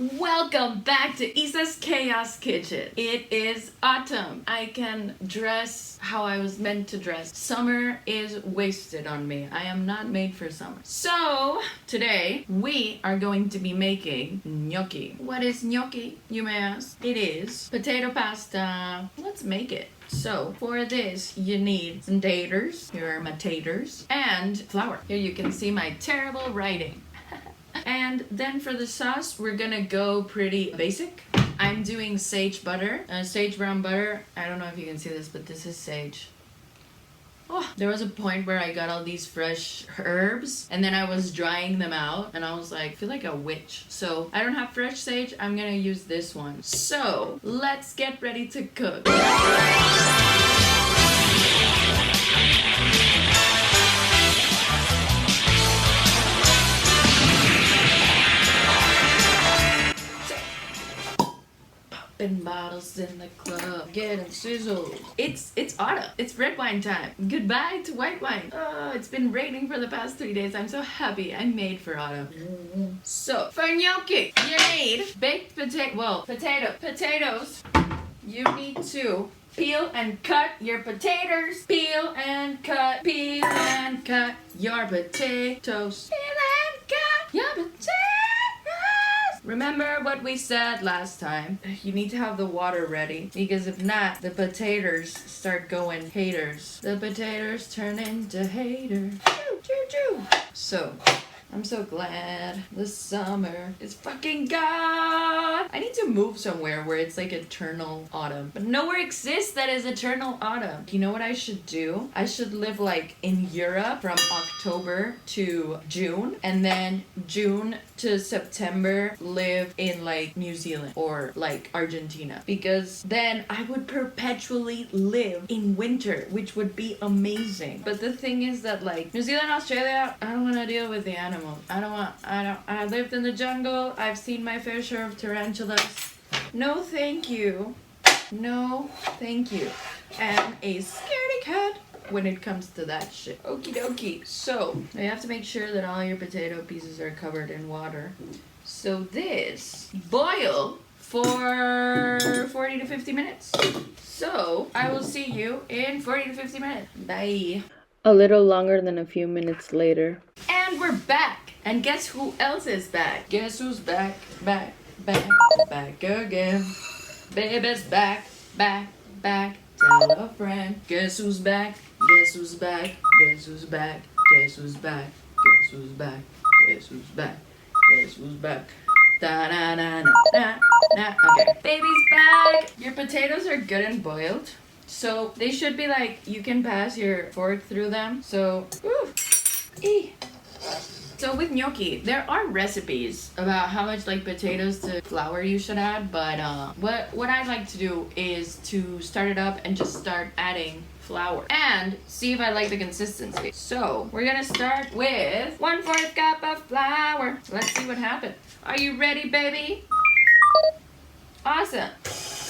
Welcome back to Isa's Chaos Kitchen. It is autumn. I can dress how I was meant to dress. Summer is wasted on me. I am not made for summer. So today we are going to be making gnocchi. What is gnocchi, you may ask? It is potato pasta. Let's make it. So for this you need some taters, here are my taters, and flour. Here you can see my terrible writing. And then for the sauce, we're gonna go pretty basic. I'm doing sage butter, sage brown butter. I don't know if you can see this, but this is sage. Oh, there was a point where I got all these fresh herbs and then I was drying them out and I was like, I feel like a witch. So I don't have fresh sage, I'm gonna use this one. So let's get ready to cook. Bottles in the club, getting sizzled. It's autumn. It's red wine time. Goodbye to white wine. Oh, it's been raining for the past 3 days. I'm so happy I'm made for autumn. So for gnocchi, you need baked potatoes. You need to peel and cut your potatoes. Peel and cut your potatoes. Peel and cut your potatoes. Remember what we said last time. You need to have the water ready because if not, the potatoes start going haters. The potatoes turn into haters. Choo, choo, choo. So, I'm so glad the summer is fucking gone. I need to move somewhere where it's like eternal autumn. But nowhere exists that is eternal autumn. You know what I should do? I should live like in Europe from October to June. And then June to September live in like New Zealand or like Argentina. Because then I would perpetually live in winter, which would be amazing. But the thing is that like New Zealand, Australia, I don't want to deal with the animals. I lived in the jungle. I've seen my fair share of tarantulas. No, thank you. No, thank you. And a scaredy cat when it comes to that shit. Okie dokie. So, you have to make sure that all your potato pieces are covered in water. So this, boil for 40 to 50 minutes. So, I will see you in 40 to 50 minutes. Bye. A little longer than a few minutes later. And we're back! And guess who else is back? Guess who's back again. Baby's back. Tell a friend. Guess who's back? Guess who's back? Guess who's back? Guess who's back? Guess who's back? Guess who's back? Guess who's back? Da-na-na-na-na-na. Okay. Baby's back! Your potatoes are good and boiled. So they should be like, you can pass your fork through them. So, So with gnocchi, there are recipes about how much like potatoes to flour you should add. But what I'd like to do is to start it up and just start adding flour and see if I like the consistency. So we're gonna start with 1/4 cup of flour. Let's see what happens. Are you ready, baby? Awesome.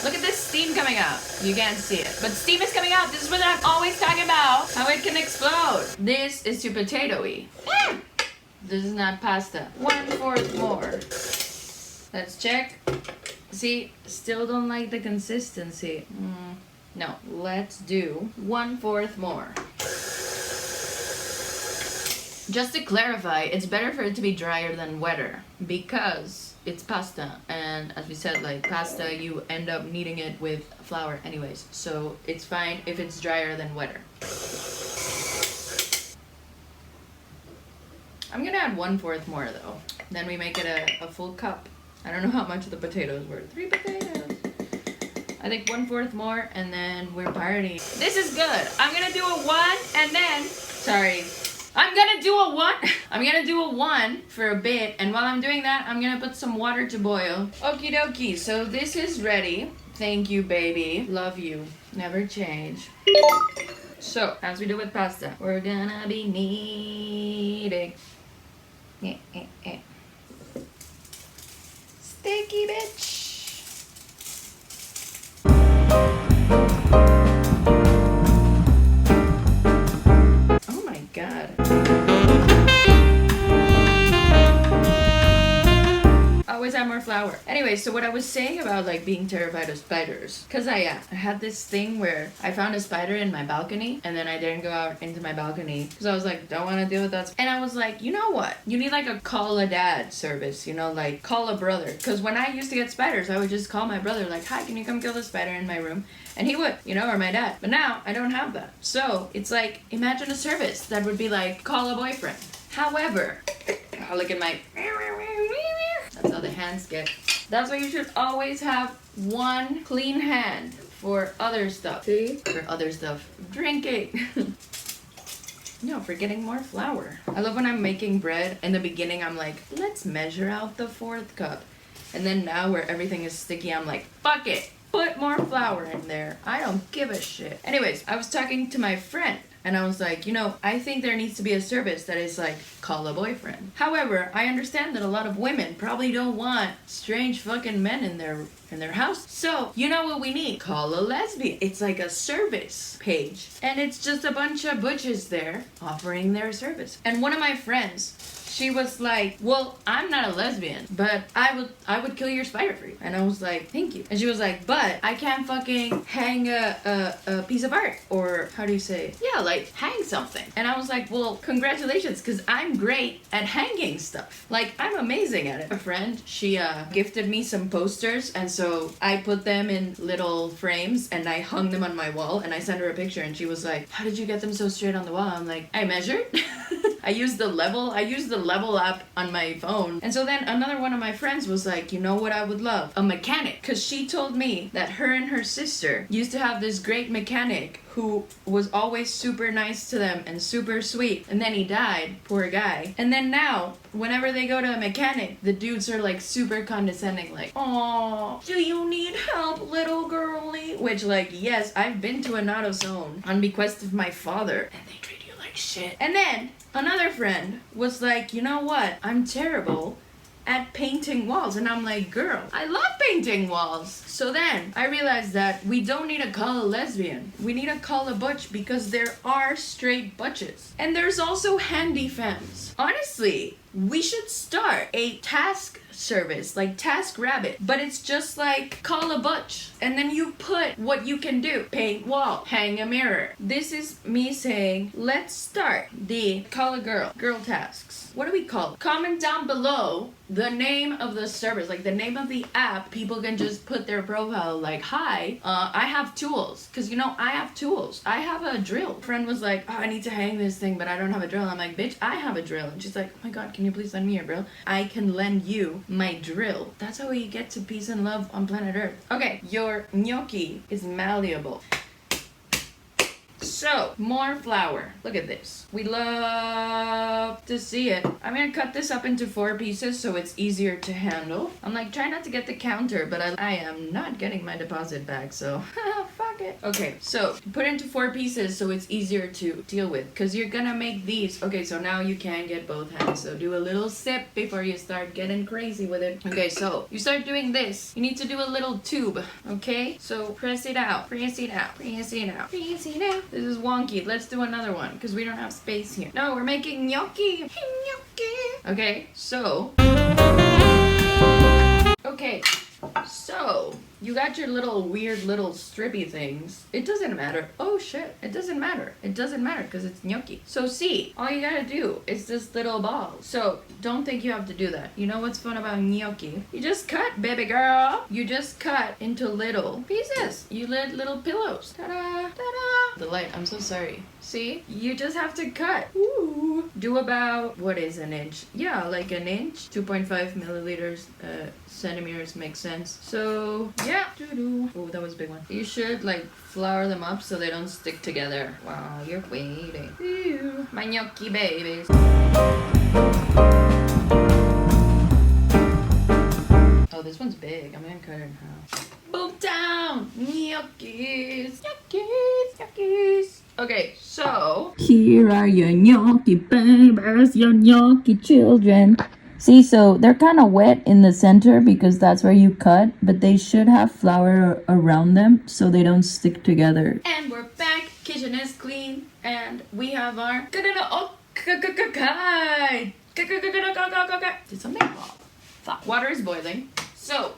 Look at this steam coming out. You can't see it, but steam is coming out. This is what I'm always talking about. How it can explode. This is too potato-y. This is not pasta. 1/4 more. Let's check. See, still don't like the consistency. No, let's do 1/4 more. Just to clarify, it's better for it to be drier than wetter because it's pasta, and as we said, like pasta, you end up kneading it with flour anyways, so it's fine if it's drier than wetter. I'm gonna add 1/4 more though. Then we make it a full cup. I don't know how much the potatoes were. 3 potatoes. I think 1/4 more, and then we're partying. This is good. I'm gonna do a 1, and then, sorry. I'm gonna do a 1 for a bit, and while I'm doing that, I'm gonna put some water to boil. Okie dokie, so this is ready. Thank you, baby. Love you. Never change. So, as we do with pasta, we're gonna be kneading. Sticky bitch. Oh my god. Always have more flour. Anyway, so what I was saying about like being terrified of spiders, because I had this thing where I found a spider in my balcony, and then I didn't go out into my balcony because I was like, don't want to deal with that. And I was like, you know what? You need like a call a dad service, you know, like call a brother. Because when I used to get spiders, I would just call my brother like, hi, can you come kill the spider in my room? And he would, you know, or my dad. But now I don't have that. So it's like, imagine a service that would be like, call a boyfriend. However, oh, look at my, that's how the hands get. That's why you should always have one clean hand for other stuff. See? For other stuff. Drinking. No, for getting more flour. I love when I'm making bread. In the beginning, I'm like, let's measure out the 4th cup. And then now where everything is sticky, I'm like, fuck it. Put more flour in there. I don't give a shit. Anyways, I was talking to my friend. And I was like, you know, I think there needs to be a service that is like, call a boyfriend. However, I understand that a lot of women probably don't want strange fucking men in their house. So, you know what we need? Call a lesbian. It's like a service page. And it's just a bunch of butches there offering their service. And one of my friends, she was like, well, I'm not a lesbian, but I would kill your spider for you. And I was like, thank you. And she was like, but I can't fucking hang a piece of art. Or how do you say? Yeah, like hang something. And I was like, well, congratulations, because I'm great at hanging stuff. Like, I'm amazing at it. A friend, she gifted me some posters. And so I put them in little frames and I hung them on my wall. And I sent her a picture and she was like, how did you get them so straight on the wall? I'm like, I measured. I used the level app on my phone. And so then another one of my friends was like, you know what I would love? A mechanic. Because she told me that her and her sister used to have this great mechanic who was always super nice to them and super sweet. And then he died, poor guy. And then now, whenever they go to a mechanic, the dudes are like super condescending, like, "Aw, do you need help, little girlie?" Which, like, yes, I've been to an AutoZone on bequest of my father, and they treat you like shit. And then another friend was like, you know what? I'm terrible at painting walls. And I'm like, girl, I love painting walls. So then I realized that we don't need to call a lesbian. We need to call a butch, because there are straight butches. And there's also handy femmes. Honestly, we should start a task service, like Task Rabbit, but it's just like call a butch, and then you put what you can do: paint wall, hang a mirror. This is me saying, let's start the call a girl tasks. What do we call it? Comment down below the name of the service, like the name of the app. People can just put their profile like, hi, I have tools, because you know, I have tools. I have a drill. A friend was like, oh, I need to hang this thing, but I don't have a drill. I'm like, bitch, I have a drill. And she's like, oh my god, can you please lend me your drill? I can lend you my drill. That's how we get to peace and love on planet Earth. Okay, your gnocchi is malleable. So, more flour. Look at this. We love to see it. I'm gonna cut this up into 4 pieces so it's easier to handle. I'm like, try not to get the counter, but I am not getting my deposit back, so fuck it. Okay, so put it into 4 pieces so it's easier to deal with, because you're gonna make these. Okay, so now you can get both hands, so do a little sip before you start getting crazy with it. Okay, so you start doing this. You need to do a little tube, okay? So press it out, press it out, press it out, press it out. This is wonky. Let's do another one, because we don't have space here. No, we're making gnocchi. Gnocchi. Okay, so. Okay, so you got your little weird little strippy things. It doesn't matter. Oh shit, it doesn't matter. It doesn't matter because it's gnocchi. So see, all you gotta do is this little ball. So don't think you have to do that. You know what's fun about gnocchi? You just cut, baby girl. You just cut into little pieces. You little pillows. Ta-da, ta-da. The light, I'm so sorry. See, you just have to cut. Ooh. Do about, what is an inch? Yeah, like an inch. 2.5 milliliters, centimeters makes sense. So yeah. Oh, that was a big one. You should like flour them up so they don't stick together while you're waiting. Ew, my gnocchi babies. Oh, this one's big. I'm gonna cut it in half. Boom down! Gnocchis! Gnocchis! Gnocchis! Okay, so here are your gnocchi babies, your gnocchi children. See, so they're kind of wet in the center because that's where you cut, but they should have flour around them so they don't stick together. And we're back. Kitchen is clean, and we have our did something fall? Fuck. Water is boiling. So,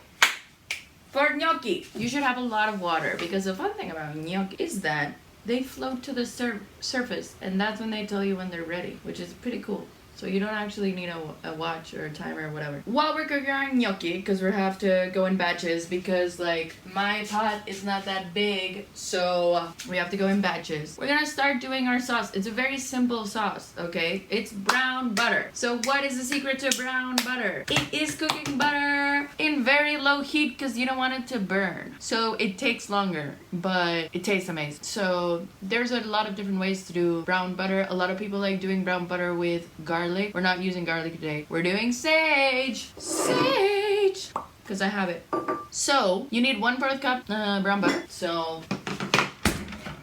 for gnocchi, you should have a lot of water because the fun thing about gnocchi is that they float to the surface, and that's when they tell you when they're ready, which is pretty cool. So you don't actually need a watch or a timer or whatever. While we're cooking our gnocchi, because we have to go in batches, because like my pot is not that big, so we have to go in batches. We're gonna start doing our sauce. It's a very simple sauce, okay? It's brown butter. So what is the secret to brown butter? It is cooking butter in very low heat because you don't want it to burn. So it takes longer, but it tastes amazing. So there's a lot of different ways to do brown butter. A lot of people like doing brown butter with garlic. We're not using garlic today. We're doing sage. Sage! Because I have it. So, you need 1/4 cup brown butter. So,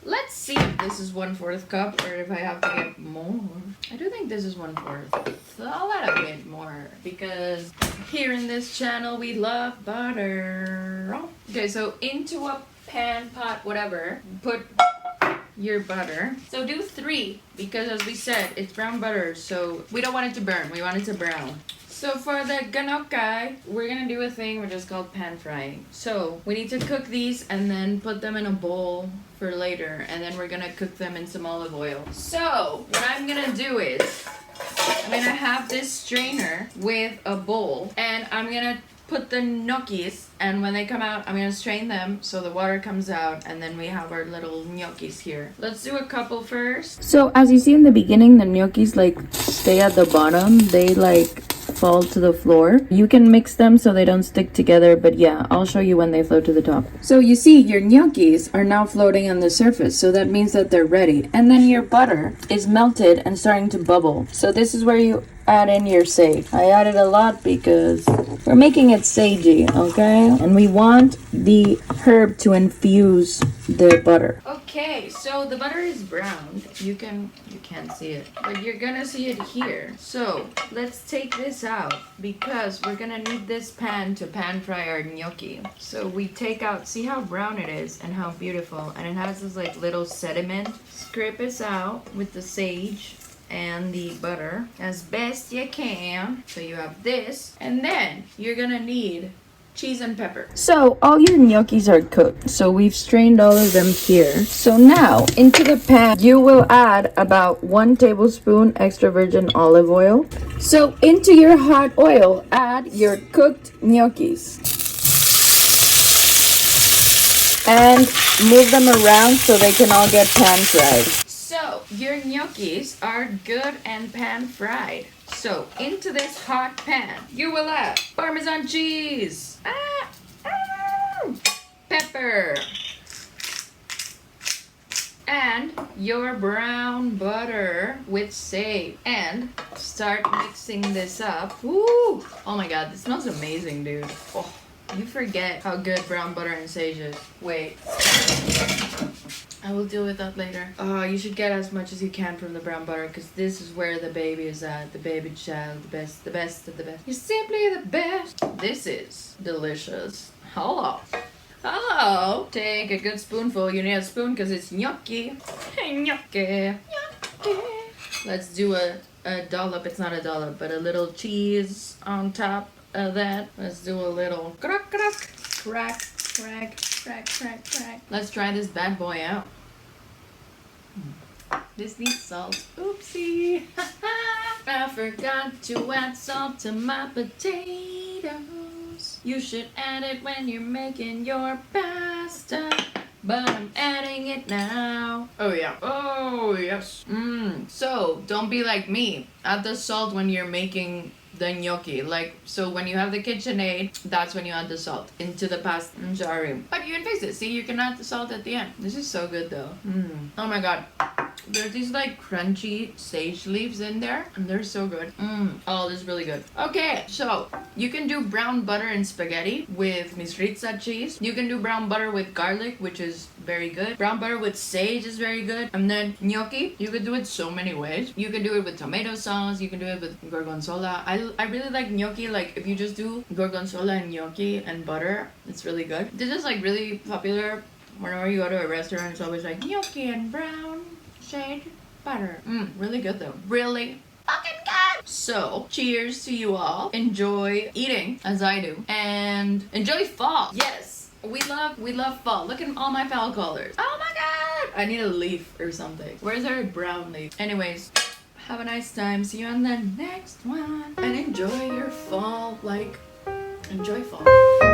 let's see if this is 1/4 cup or if I have to get more. I do think this is 1/4. So I'll add a bit more because here in this channel we love butter. Okay, so into a pan, pot, whatever, put your butter. So do 3 because as we said, it's brown butter, so we don't want it to burn, we want it to brown. So for the gnocchi, we're gonna do a thing which is called pan frying. So we need to cook these and then put them in a bowl for later, and then we're gonna cook them in some olive oil. So what I'm gonna do is I'm gonna have this strainer with a bowl, and I'm gonna put the gnocchis, and when they come out, I'm gonna strain them so the water comes out, and then we have our little gnocchis here. Let's do a couple first. So as you see in the beginning, the gnocchis like stay at the bottom. They like fall to the floor. You can mix them so they don't stick together, but yeah, I'll show you when they float to the top. So you see your gnocchis are now floating on the surface, so that means that they're ready. And then your butter is melted and starting to bubble. So this is where you add in your sage. I added a lot because we're making it sagey, okay? And we want the herb to infuse the butter. Okay, so the butter is browned. You can't see it, but you're gonna see it here. So let's take this out because we're gonna need this pan to pan fry our gnocchi. So we take out, see how brown it is and how beautiful, and it has this like little sediment. Scrape this out with the sage and the butter as best you can. So you have this, and then you're gonna need cheese and pepper. So all your gnocchis are cooked. So we've strained all of them here. So now into the pan, you will add about 1 tablespoon extra virgin olive oil. So into your hot oil, add your cooked gnocchis. And move them around so they can all get pan fried. So your gnocchis are good and pan fried. So into this hot pan, you will add Parmesan cheese, pepper, and your brown butter with sage, and start mixing this up. Woo! Oh my god, this smells amazing, dude. Oh, you forget how good brown butter and sage is. Wait. I will deal with that later. You should get as much as you can from the brown butter because this is where the baby is at. The baby child, the best of the best. You're simply the best. This is delicious. Hello. Hello. Take a good spoonful. You need a spoon because it's gnocchi. Gnocchi. Gnocchi. Let's do a dollop. It's not a dollop, but a little cheese on top of that. Let's do a little crack, crack, crack, crack, crack, crack, crack. Let's try this bad boy out. This needs salt. Oopsie. I forgot to add salt to my potatoes. You should add it when you're making your pasta, but I'm adding it now. Oh yeah. Oh yes. So don't be like me. Add the salt when you're making the gnocchi. Like, so when you have the KitchenAid, that's when you add the salt into the pasta. I'm sorry. But you can fix it. See, you can add the salt at the end. This is so good though. Oh my god. There's these like crunchy sage leaves in there, and they're so good. Oh, this is really good. Okay, so you can do brown butter and spaghetti with misritza cheese. You can do brown butter with garlic, which is very good. Brown butter with sage is very good. And then gnocchi, you could do it so many ways. You can do it with tomato sauce. You can do it with gorgonzola. I really like gnocchi. Like if you just do gorgonzola and gnocchi and butter, it's really good. This is like really popular. Whenever you go to a restaurant, it's always like gnocchi and brown sage butter. Really good though. Really fucking god. So, cheers to you all. Enjoy eating as I do. And enjoy fall. Yes. We love fall. Look at all my fall colors. Oh my god. I need a leaf or something. Where's our brown leaf? Anyways, have a nice time. See you on the next one. And enjoy your fall. Enjoy fall.